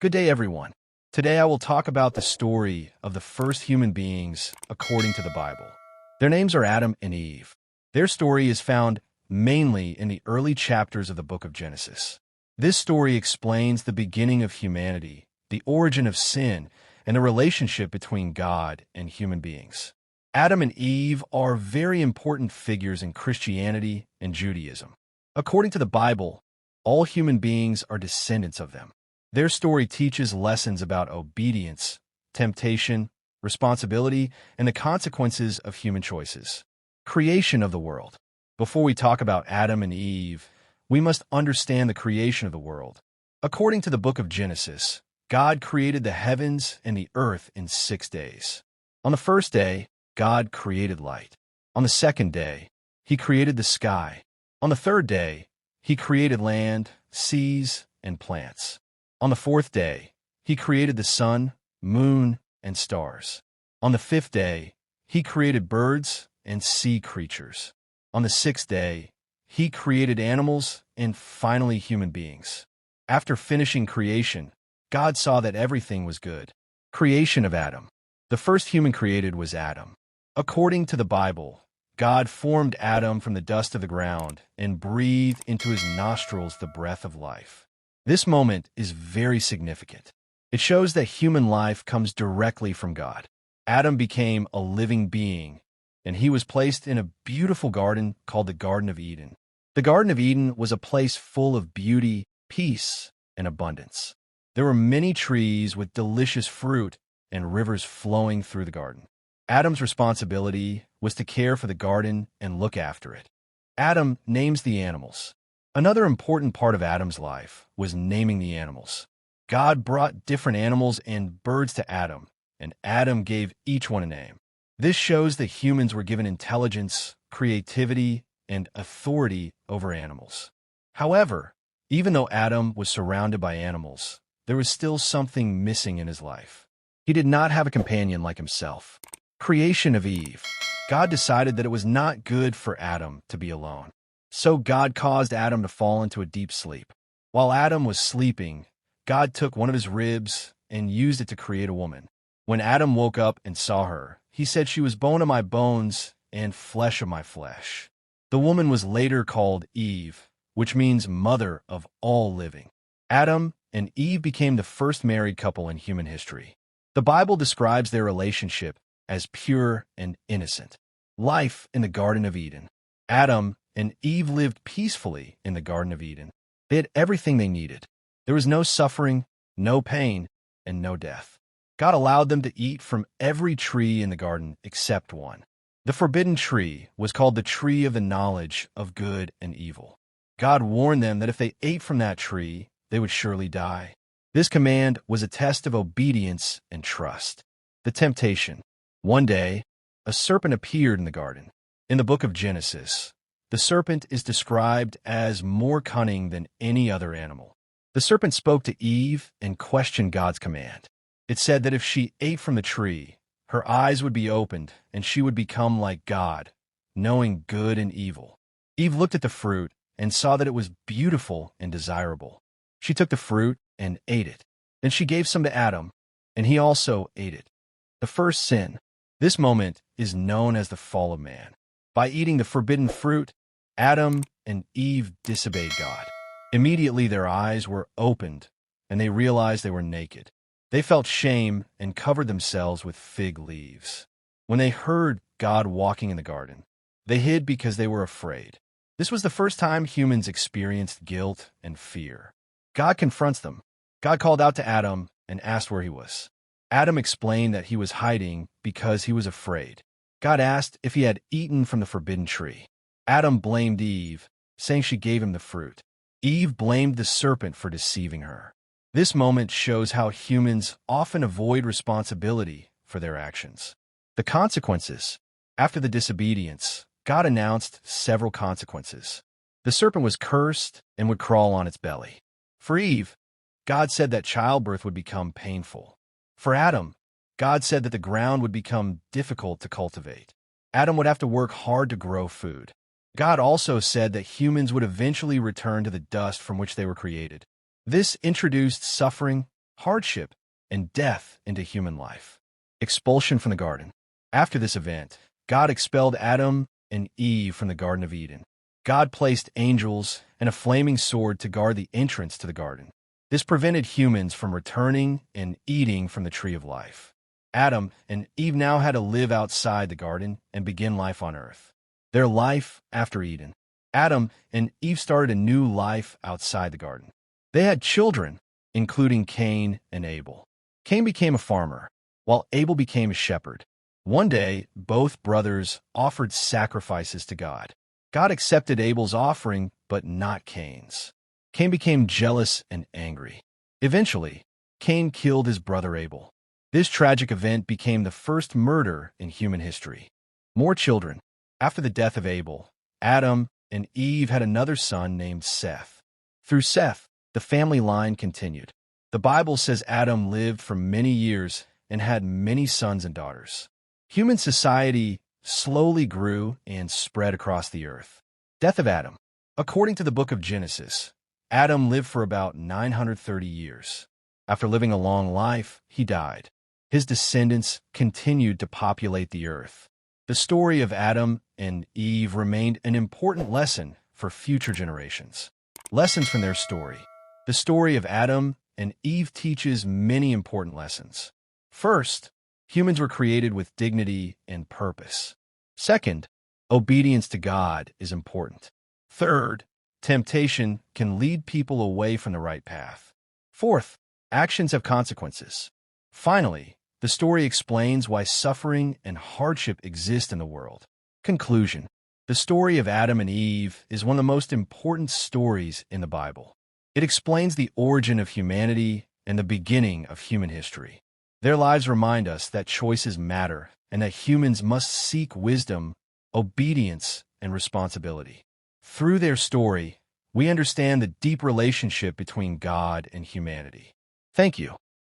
Good day, everyone. Today I will talk about the story of the first human beings according to the Bible. Their names are Adam and Eve. Their story is found mainly in the early chapters of the book of Genesis. This story explains the beginning of humanity, the origin of sin, and the relationship between God and human beings. Adam and Eve are very important figures in Christianity and Judaism. According to the Bible, all human beings are descendants of them. Their story teaches lessons about obedience, temptation, responsibility, and the consequences of human choices. Creation of the world. Before we talk about Adam and Eve, we must understand the creation of the world. According to the book of Genesis, God created the heavens and the earth in 6 days. On the first day, God created light. On the second day, he created the sky. On the third day, he created land, seas, and plants. On the fourth day, he created the sun, moon, and stars. On the fifth day, he created birds and sea creatures. On the sixth day, he created animals and finally human beings. After finishing creation, God saw that everything was good. Creation of Adam. The first human created was Adam. According to the Bible, God formed Adam from the dust of the ground and breathed into his nostrils the breath of life. This moment is very significant. It shows that human life comes directly from God. Adam became a living being, and he was placed in a beautiful garden called the Garden of Eden. The Garden of Eden was a place full of beauty, peace, and abundance. There were many trees with delicious fruit and rivers flowing through the garden. Adam's responsibility was to care for the garden and look after it. Adam names the animals. Another important part of Adam's life was naming the animals. God brought different animals and birds to Adam, and Adam gave each one a name. This shows that humans were given intelligence, creativity, and authority over animals. However, even though Adam was surrounded by animals, there was still something missing in his life. He did not have a companion like himself. Creation of Eve. God decided that it was not good for Adam to be alone. So God caused Adam to fall into a deep sleep. While Adam was sleeping, God took one of his ribs and used it to create a woman. When Adam woke up and saw her, he said, "She was bone of my bones and flesh of my flesh." The woman was later called Eve, which means mother of all living. Adam and Eve became the first married couple in human history. The Bible describes their relationship as pure and innocent. Life in the Garden of Eden. Adam and Eve lived peacefully in the Garden of Eden. They had everything they needed. There was no suffering, no pain, and no death. God allowed them to eat from every tree in the garden except one. The forbidden tree was called the tree of the knowledge of good and evil. God warned them that if they ate from that tree, they would surely die. This command was a test of obedience and trust. The temptation. One day, a serpent appeared in the garden. In the book of Genesis, the serpent is described as more cunning than any other animal. The serpent spoke to Eve and questioned God's command. It said that if she ate from the tree, her eyes would be opened and she would become like God, knowing good and evil. Eve looked at the fruit and saw that it was beautiful and desirable. She took the fruit and ate it. Then she gave some to Adam, and he also ate it. The first sin. This moment is known as the fall of man. By eating the forbidden fruit, Adam and Eve disobeyed God. Immediately their eyes were opened, and they realized they were naked. They felt shame and covered themselves with fig leaves. When they heard God walking in the garden, they hid because they were afraid. This was the first time humans experienced guilt and fear. God confronts them. God called out to Adam and asked where he was. Adam explained that he was hiding because he was afraid. God asked if he had eaten from the forbidden tree. Adam blamed Eve, saying she gave him the fruit. Eve blamed the serpent for deceiving her. This moment shows how humans often avoid responsibility for their actions. The consequences. After the disobedience, God announced several consequences. The serpent was cursed and would crawl on its belly. For Eve, God said that childbirth would become painful. For Adam, God said that the ground would become difficult to cultivate. Adam would have to work hard to grow food. God also said that humans would eventually return to the dust from which they were created. This introduced suffering, hardship, and death into human life. Expulsion from the garden. After this event, God expelled Adam and Eve from the Garden of Eden. God placed angels and a flaming sword to guard the entrance to the garden. This prevented humans from returning and eating from the tree of life. Adam and Eve now had to live outside the garden and begin life on earth. Their life after Eden. Adam and Eve started a new life outside the garden. They had children, including Cain and Abel. Cain became a farmer, while Abel became a shepherd. One day, both brothers offered sacrifices to God. God accepted Abel's offering, but not Cain's. Cain became jealous and angry. Eventually, Cain killed his brother Abel. This tragic event became the first murder in human history. More children. After the death of Abel, Adam and Eve had another son named Seth. Through Seth, the family line continued. The Bible says Adam lived for many years and had many sons and daughters. Human society slowly grew and spread across the earth. Death of Adam. According to the book of Genesis, Adam lived for about 930 years. After living a long life, he died. His descendants continued to populate the earth. The story of Adam and Eve remained an important lesson for future generations. Lessons from their story. The story of Adam and Eve teaches many important lessons. First, humans were created with dignity and purpose. Second, obedience to God is important. Third, temptation can lead people away from the right path. Fourth, actions have consequences. Finally, the story explains why suffering and hardship exist in the world. Conclusion. The story of Adam and Eve is one of the most important stories in the Bible. It explains the origin of humanity and the beginning of human history. Their lives remind us that choices matter and that humans must seek wisdom, obedience, and responsibility. Through their story, we understand the deep relationship between God and humanity. Thank you.